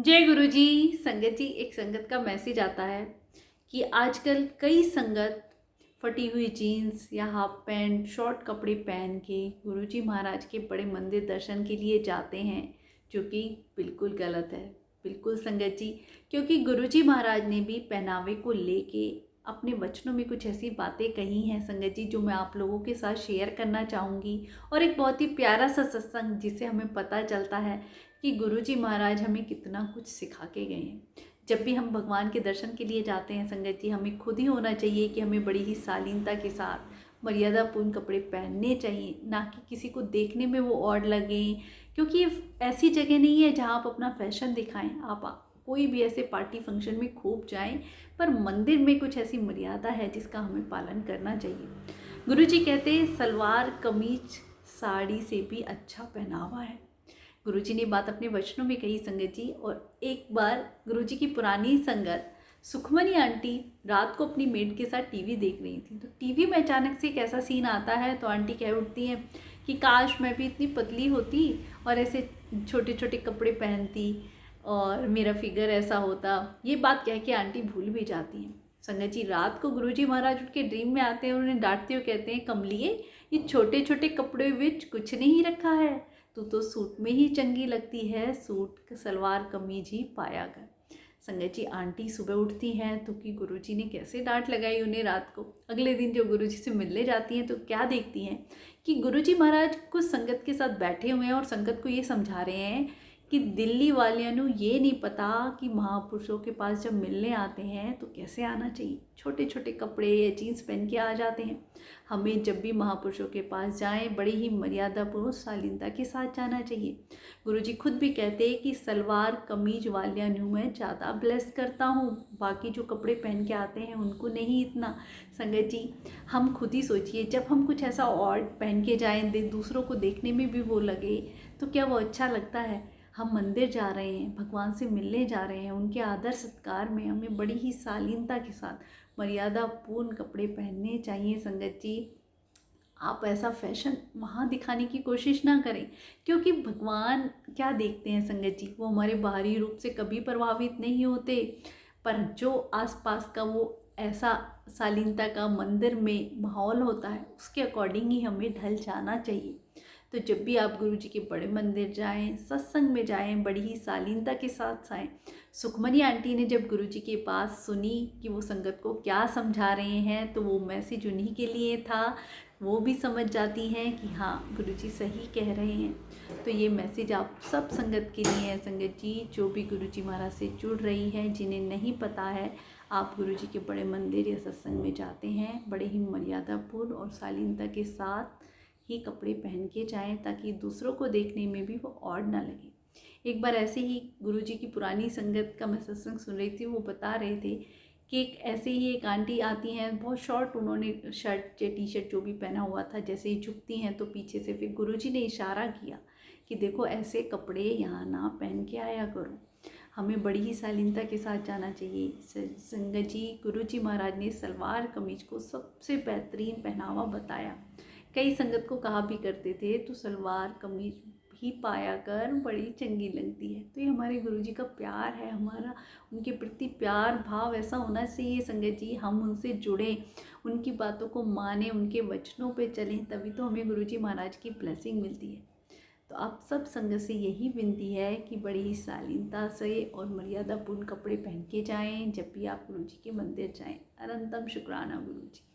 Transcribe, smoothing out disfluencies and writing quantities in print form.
जय गुरु जी। संगत जी, एक संगत का मैसेज आता है कि आजकल कई संगत फटी हुई जीन्स या हाफ पैंट शॉर्ट कपड़े पहन के गुरु जी महाराज के बड़े मंदिर दर्शन के लिए जाते हैं, जो कि बिल्कुल गलत है। बिल्कुल संगत जी, क्योंकि गुरु जी महाराज ने भी पहनावे को लेके अपने वचनों में कुछ ऐसी बातें कही हैं संगत जी, जो मैं आप लोगों के साथ शेयर करना चाहूँगी। और एक बहुत ही प्यारा सा सत्संग जिससे हमें पता चलता है कि गुरुजी महाराज हमें कितना कुछ सिखा के गए हैं। जब भी हम भगवान के दर्शन के लिए जाते हैं संगत जी, हमें खुद ही होना चाहिए कि हमें बड़ी ही शालीनता के साथ मर्यादापूर्ण कपड़े पहनने चाहिए, ना कि किसी को देखने में वो ऑड लगें। क्योंकि ये ऐसी जगह नहीं है जहाँ आप अपना फैशन दिखाएं। आप कोई भी ऐसे पार्टी फंक्शन में खूब जाएं, पर मंदिर में कुछ ऐसी मर्यादा है जिसका हमें पालन करना चाहिए। गुरुजी कहते हैं सलवार कमीज साड़ी से भी अच्छा पहनावा है। गुरुजी ने बात अपने वचनों में कही संगत जी। और एक बार गुरुजी की पुरानी संगत सुखमनी आंटी रात को अपनी मेड के साथ टीवी देख रही थी। तो टीवी में अचानक से एक ऐसा सीन आता है तो आंटी कह उठती हैं कि काश मैं भी इतनी पतली होती और ऐसे छोटे छोटे कपड़े पहनती और मेरा फिगर ऐसा होता। ये बात कह के आंटी भूल भी जाती हैं। संगत जी, रात को गुरुजी महाराज उनके ड्रीम में आते हैं और उन्हें डांटते हुए कहते हैं, कमलिए ये छोटे छोटे कपड़े विच कुछ नहीं रखा है, तू तो सूट में ही चंगी लगती है, सूट सलवार कमीज ही पाया कर। संगत जी, आंटी सुबह उठती हैं तो कि गुरुजी ने कैसे डांट लगाई उन्हें रात को। अगले दिन जब गुरुजी से मिलने जाती हैं तो क्या देखती हैं कि गुरुजी महाराज कुछ संगत के साथ बैठे हुए हैं और संगत को ये समझा रहे हैं कि दिल्ली वालियां नू ये नहीं पता कि महापुरुषों के पास जब मिलने आते हैं तो कैसे आना चाहिए। छोटे छोटे कपड़े या जीन्स पहन के आ जाते हैं। हमें जब भी महापुरुषों के पास जाएं बड़ी ही मर्यादापूर्ण शालीनता के साथ जाना चाहिए। गुरुजी खुद भी कहते हैं कि सलवार कमीज वालियां नू मैं ज़्यादा ब्लेस करता हूँ, बाकी जो कपड़े पहन के आते हैं उनको नहीं इतना। संगत जी, हम खुद ही सोचिए, जब हम कुछ ऐसा और पहन के जाएं दूसरों को देखने में भी वो लगे तो क्या वो अच्छा लगता है। हम मंदिर जा रहे हैं, भगवान से मिलने जा रहे हैं, उनके आदर सत्कार में हमें बड़ी ही शालीनता के साथ मर्यादापूर्ण कपड़े पहनने चाहिए। संगत जी, आप ऐसा फैशन वहाँ दिखाने की कोशिश ना करें, क्योंकि भगवान क्या देखते हैं संगत जी, वो हमारे बाहरी रूप से कभी प्रभावित नहीं होते, पर जो आसपास का वो ऐसा शालीनता का मंदिर में माहौल होता है उसके अकॉर्डिंग ही हमें ढल जाना चाहिए। तो जब भी आप गुरु जी के बड़े मंदिर जाएं, सत्संग में जाएं, बड़ी ही शालीनता के साथ जाएं। सुखमनी आंटी ने जब गुरु जी के पास सुनी कि वो संगत को क्या समझा रहे हैं तो वो मैसेज उन्हीं के लिए था। वो भी समझ जाती हैं कि हाँ गुरु जी सही कह रहे हैं। तो ये मैसेज आप सब संगत के लिए है संगत जी, जो भी गुरु जी महाराज से जुड़ रही है, जिन्हें नहीं पता है, आप गुरु जी के बड़े मंदिर या सत्संग में जाते हैं, बड़े ही मर्यादापूर्ण और शालीनता के साथ ही कपड़े पहन के जाएं, ताकि दूसरों को देखने में भी वो ऑड ना लगे। एक बार ऐसे ही गुरुजी की पुरानी संगत का मैं सत्संग सुन रही थी, वो बता रहे थे कि एक ऐसे ही एक आंटी आती हैं, बहुत शॉर्ट उन्होंने शर्ट या टी शर्ट जो भी पहना हुआ था, जैसे ही झुकती हैं तो पीछे से फिर गुरुजी ने इशारा किया कि देखो ऐसे कपड़े यहाँ ना पहन के आया करो, हमें बड़ी ही शालीनता के साथ जाना चाहिए। संगत जी, गुरुजी महाराज ने सलवार कमीज को सबसे बेहतरीन पहनावा बताया। कई संगत को कहा भी करते थे तो सलवार कमीज ही पाया कर, बड़ी चंगी लगती है। तो ये हमारे गुरुजी का प्यार है, हमारा उनके प्रति प्यार भाव ऐसा होना चाहिए संगत जी, हम उनसे जुड़ें, उनकी बातों को माने, उनके वचनों पे चलें, तभी तो हमें गुरुजी महाराज की ब्लेसिंग मिलती है। तो आप सब संगत से यही विनती है कि बड़ी ही शालीनता से और मर्यादापूर्ण कपड़े पहन के जाएं जब भी आप गुरुजी के मंदिर जाएं। अनंतम शुक्राना गुरुजी।